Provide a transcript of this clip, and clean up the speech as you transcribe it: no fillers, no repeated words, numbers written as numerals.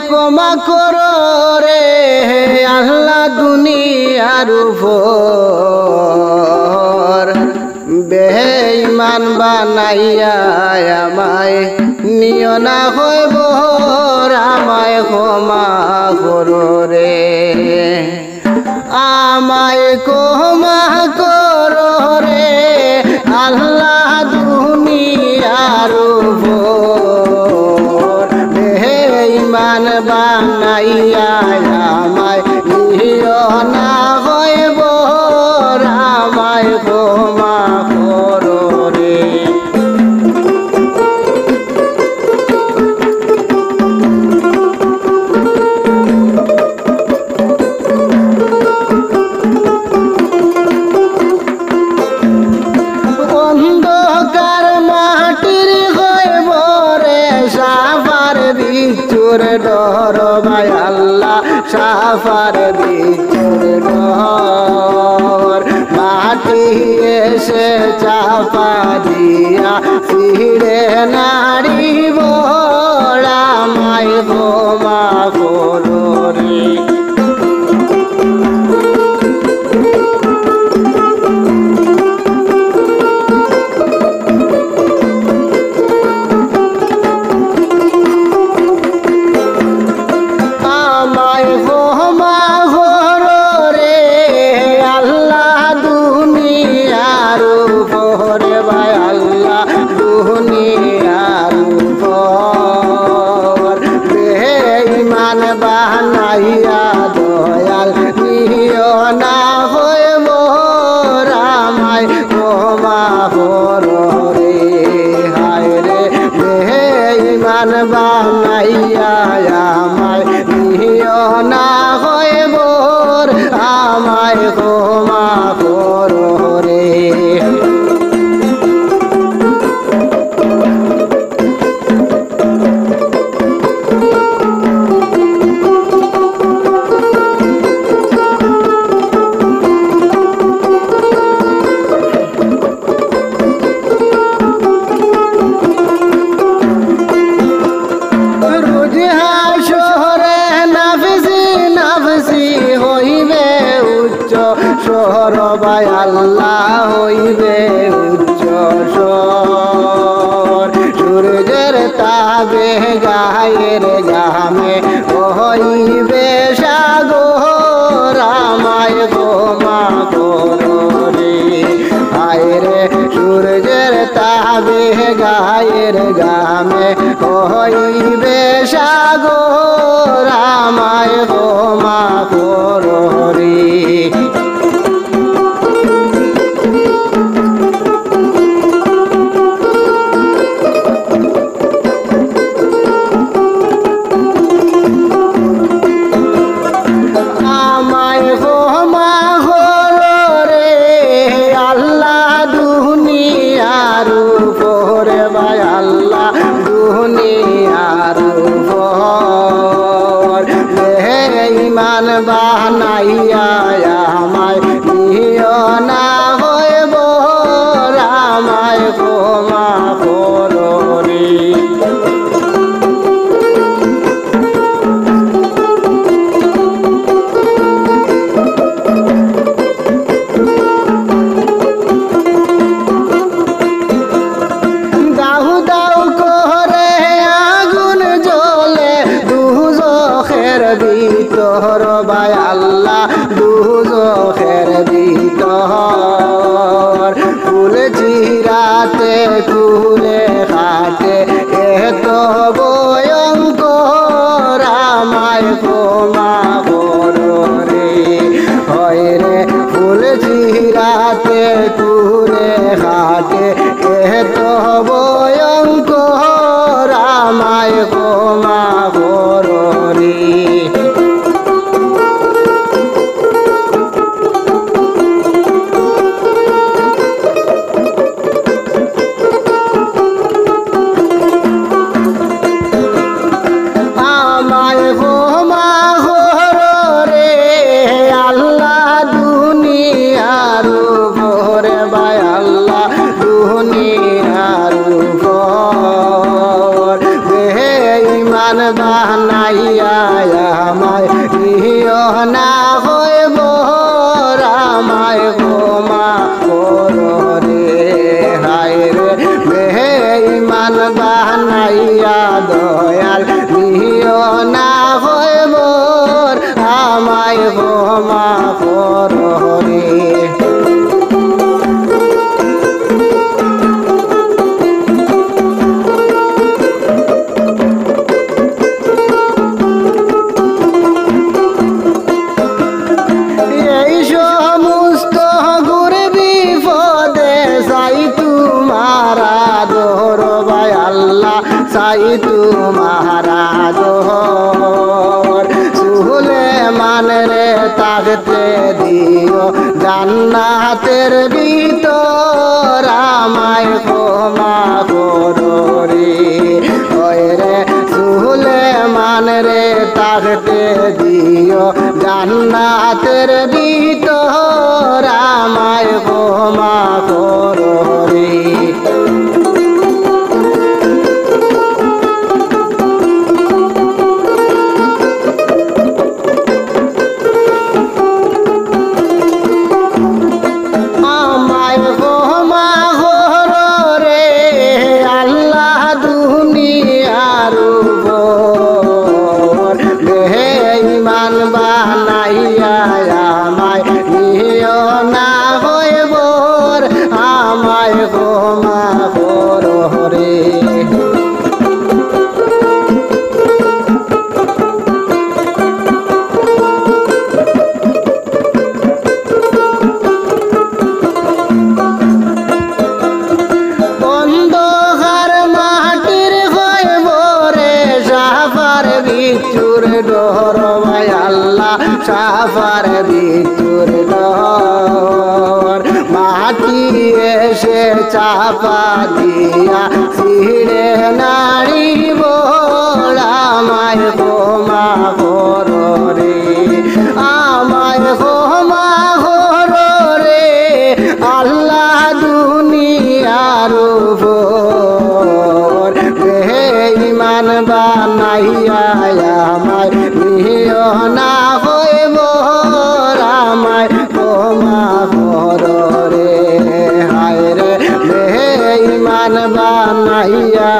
ক্ষমা করো রে আল্লাহ দুনিয়ার উপর বেঈমান বানাইয়া আমায় নিও না হইব আমায় ক্ষমা করো রে আমায় ক্ষমা করো রে আল্লাহ দুনিয়ার উপর বেঈমান বানাইয়া আমায় নিও না হইব আমায় ক্ষমা করো রে অন্ধকার মাটির হইব রে সাফার বিচুর ডর ভাই আল্লাহ সাফার বিচুর ডর মাটি এসে চাপা দিয়া ফিরে নাড়িব আমায় ক্ষমা করো রে বানাইয়া দয়াল নিও না হইব আমায় ক্ষমা করো রে হায় রে বেঈমান বানাইয়া আমায় নিও না হইব আমায় ক্ষমা করো রে শহর ভাই আল্লাহ হইবে উচ্চ স্বর সূর্যের তাবে গায়ের ঘামে হইবে সাগর আমায় ক্ষমা করো রে হায় রে সূর্যের তাবে গায়ের ঘামে হইবে সাগর আমায় ক্ষমা করো রে আমায় ক্ষমা করো রে আল্লাহ দুনিয়ার উপর ভাই আল্লাহ দুনিয়ার উপর বেঈমান বানাইয়া আমায় নিও না হইব আমায় ক্ষমা করো রে ভিতর ভাই আল্লাহ দুজখের ভিতর ফুল জিরাতে ফুলে খাটে এত ভয়ঙ্কর আমায় ক্ষমা করো রে হয় রে ফুল জিরাতে ফুলে খাটে এত ভয়ঙ্কর আমায় ক্ষমা করো রে বানাই বানাইয়া আমায় নিও না হইব আমায় ক্ষমা করো রে হায় রে বেঈমান বানাইয়া দয়াল নিও না হইব আমায় ক্ষমা করো রে চাই তোমারা দোর সুলেমান রে তাকতে দিও জান্নাতের ভিতর আমায় ক্ষমা করো রে ওই রে সুলেমান রে তাকতে দিও জান্নাতের ভিতর আমায় ক্ষমা করো রে সাফার ভিতর ডর মাটি এসে চাপা দিয়া ছিঁড়ে নাড়ি আমায় ক্ষমা করো রে আমায় ক্ষমা করো রে আল্লাহ দুনিয়ার উপর বেঈমান বানাইয়া আমায় নিও না হইব আমায় ক্ষমা করো রে হায় রে বেঈমান বানাইয়া